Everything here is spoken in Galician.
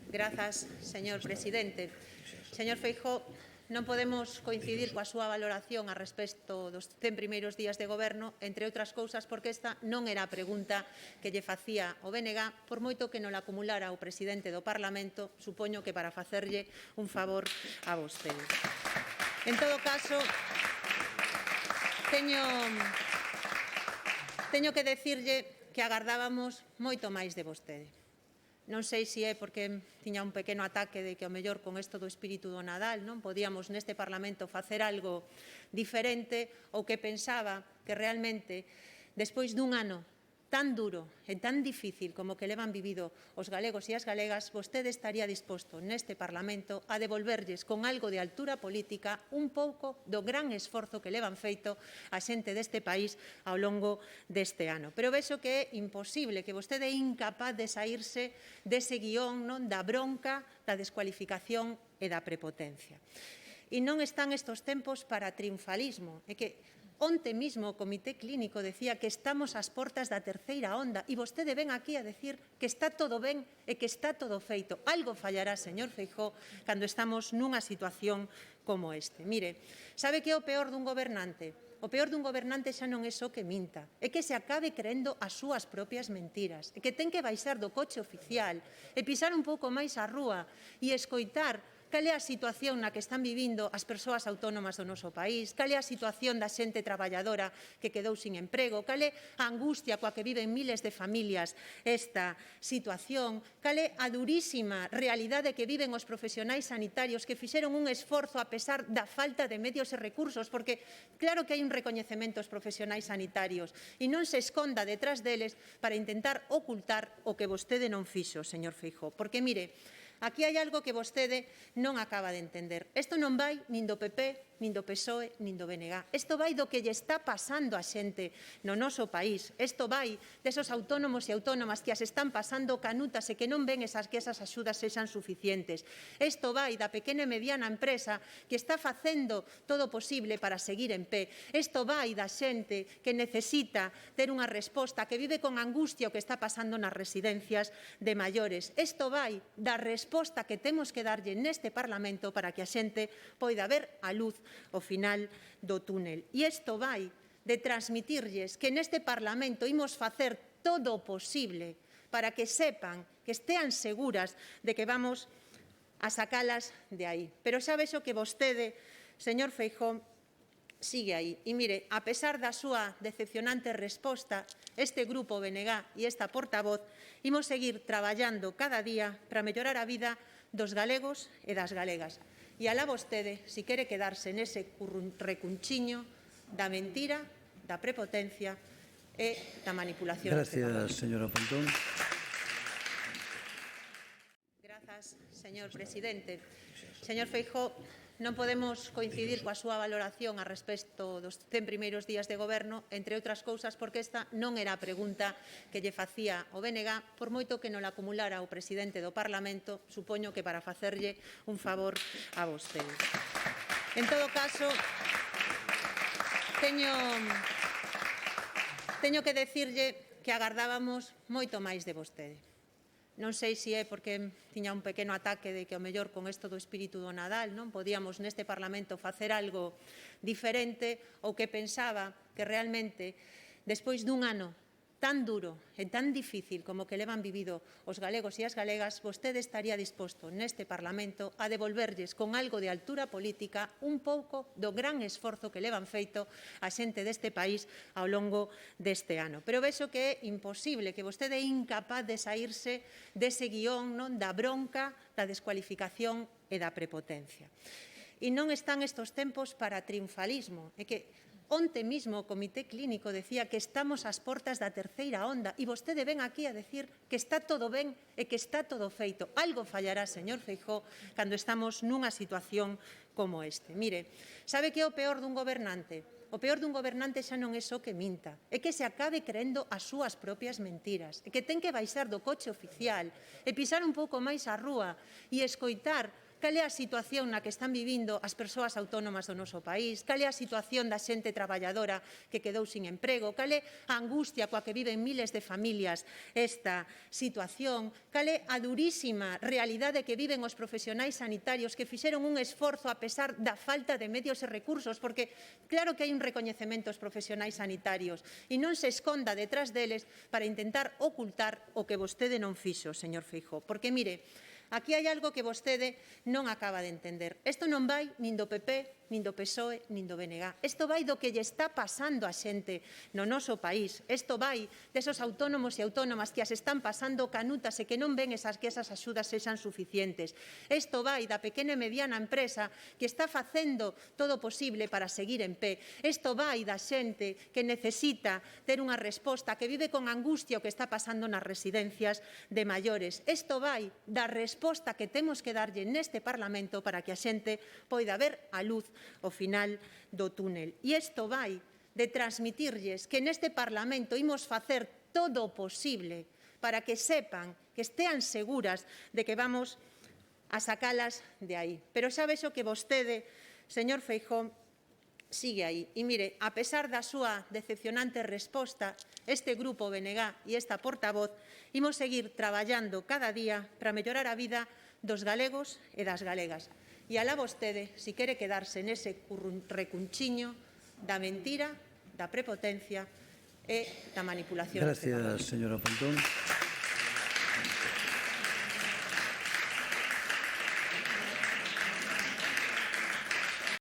Grazas, señor presidente. Señor Feijóo, non podemos coincidir coa súa valoración a respecto dos 100 primeiros días de goberno, entre outras cousas porque esta non era a pregunta que lle facía o BNG, por moito que non la acumulara o presidente do Parlamento, supoño que para facerlle un favor a vostede. En todo caso, teño que decirlle que agardábamos moito máis de vostede. Non sei se é porque tiña un pequeno ataque de que ao mellor con isto do espírito do Nadal non podíamos neste Parlamento facer algo diferente ou que pensaba que realmente, despois dun ano tan duro e tan difícil como que levan vivido os galegos e as galegas, vostede estaría disposto neste Parlamento a devolverlles con algo de altura política un pouco do gran esforzo que levan feito a xente deste país ao longo deste ano. Pero vexo que é imposible, que vostede é incapaz de saírse dese guión non da bronca, da descualificación e da prepotencia. E non están estes tempos para triunfalismo, é que onte mismo o Comité Clínico decía que estamos ás portas da terceira onda e vostede ven aquí a decir que está todo ben e que está todo feito. Algo fallará, señor Feijóo, cando estamos nunha situación como este. Mire, sabe que é o peor dun gobernante? O peor dun gobernante xa non é só que minta, é que se acabe creendo as súas propias mentiras, é que ten que baixar do coche oficial e pisar un pouco máis a rúa e escoitar cal é a situación na que están vivindo as persoas autónomas do noso país, cal é a situación da xente traballadora que quedou sin emprego, cal é a angustia coa que viven miles de familias esta situación, cal é a durísima realidade que viven os profesionais sanitarios que fixeron un esforzo a pesar da falta de medios e recursos, porque claro que hai un recoñecemento aos profesionais sanitarios e non se esconda detrás deles para intentar ocultar o que vostede non fixo, señor Feijóo. Porque, mire, aquí hai algo que vostede non acaba de entender. Isto non vai nin do PP, nin do PSOE, nin do BNG. Isto vai do que lle está pasando a xente no noso país. Isto vai desos autónomos e autónomas que as están pasando canutas e que non ven que esas axudas sexan suficientes. Isto vai da pequena e mediana empresa que está facendo todo o posible para seguir en pé. Isto vai da xente que necesita ter unha resposta, que vive con angustia o que está pasando nas residencias de maiores. Isto vai da resposta que temos que darlle neste Parlamento para que a xente poida ver a luz ao final do túnel. E isto vai de transmitirlles que neste Parlamento imos facer todo o posible para que sepan, que estean seguras de que vamos a sacalas de aí. Pero xa vexo que vostede, señor Feijóo, sigue aí. E mire, a pesar da súa decepcionante resposta, este grupo BNG e esta portavoz imos seguir traballando cada día para mellorar a vida dos galegos e das galegas. E alá vostede, se quere quedarse nese recunchiño da mentira, da prepotencia e da manipulación. Gracias, señora Pontón. Grazas, señor presidente. Señor Feijóo, non podemos coincidir coa súa valoración a respecto dos 100 primeiros días de goberno, entre outras cousas porque esta non era a pregunta que lle facía o BNG, por moito que non la acumulara o presidente do Parlamento, supoño que para facerlle un favor a vostede. En todo caso, teño que decirlle que agardábamos moito máis de vostede. Non sei se é porque tiña un pequeno ataque de que ao mellor con isto do espírito do Nadal non podíamos neste Parlamento facer algo diferente ou que pensaba que realmente, despois dun ano tan duro e tan difícil como que levan vivido os galegos e as galegas, vostede estaría disposto neste Parlamento a devolverlles con algo de altura política un pouco do gran esforzo que levan feito a xente deste país ao longo deste ano. Pero vexo que é imposible, que vostede é incapaz de saírse dese guión non da bronca, da descualificación e da prepotencia. E non están estes tempos para triunfalismo, é que onte mismo o Comité Clínico decía que estamos ás portas da terceira onda e vostede ven aquí a decir que está todo ben e que está todo feito. Algo fallará, señor Feijóo, cando estamos nunha situación como este. Mire, sabe que é o peor dun gobernante? O peor dun gobernante xa non é só que minta, é que se acabe creendo as súas propias mentiras, é que ten que baixar do coche oficial e pisar un pouco máis a rúa e escoitar cal é a situación na que están vivindo as persoas autónomas do noso país, cal é a situación da xente traballadora que quedou sin emprego, cal é a angustia coa que viven miles de familias esta situación, cal é a durísima realidade que viven os profesionais sanitarios que fixeron un esforzo a pesar da falta de medios e recursos, porque claro que hai un recoñecemento aos profesionais sanitarios e non se esconda detrás deles para intentar ocultar o que vostede non fixo, señor Feijóo. Porque, mire, aquí hai algo que vostede non acaba de entender. Isto non vai nin do PP, nin do PSOE, nin do BNG. Isto vai do que lle está pasando a xente no noso país. Isto vai desos autónomos e autónomas que as están pasando canutas e que non ven que esas axudas sexan suficientes. Isto vai da pequena e mediana empresa que está facendo todo o posible para seguir en pé. Isto vai da xente que necesita ter unha resposta, que vive con angustia o que está pasando nas residencias de maiores. Isto vai da resposta que temos que darlle neste Parlamento para que a xente poida ver a luz ao final do túnel. E isto vai de transmitirlles que neste Parlamento imos facer todo o posible para que sepan, que estean seguras de que vamos a sacalas de aí. Pero xa vexo que vostede, señor Feijóo, sigue aí. E mire, a pesar da súa decepcionante resposta, este grupo BNG e esta portavoz imos seguir traballando cada día para mellorar a vida dos galegos e das galegas. E alá vostede, se quere quedarse nese recunchiño da mentira, da prepotencia e da manipulación. Gracias, señora Pontón.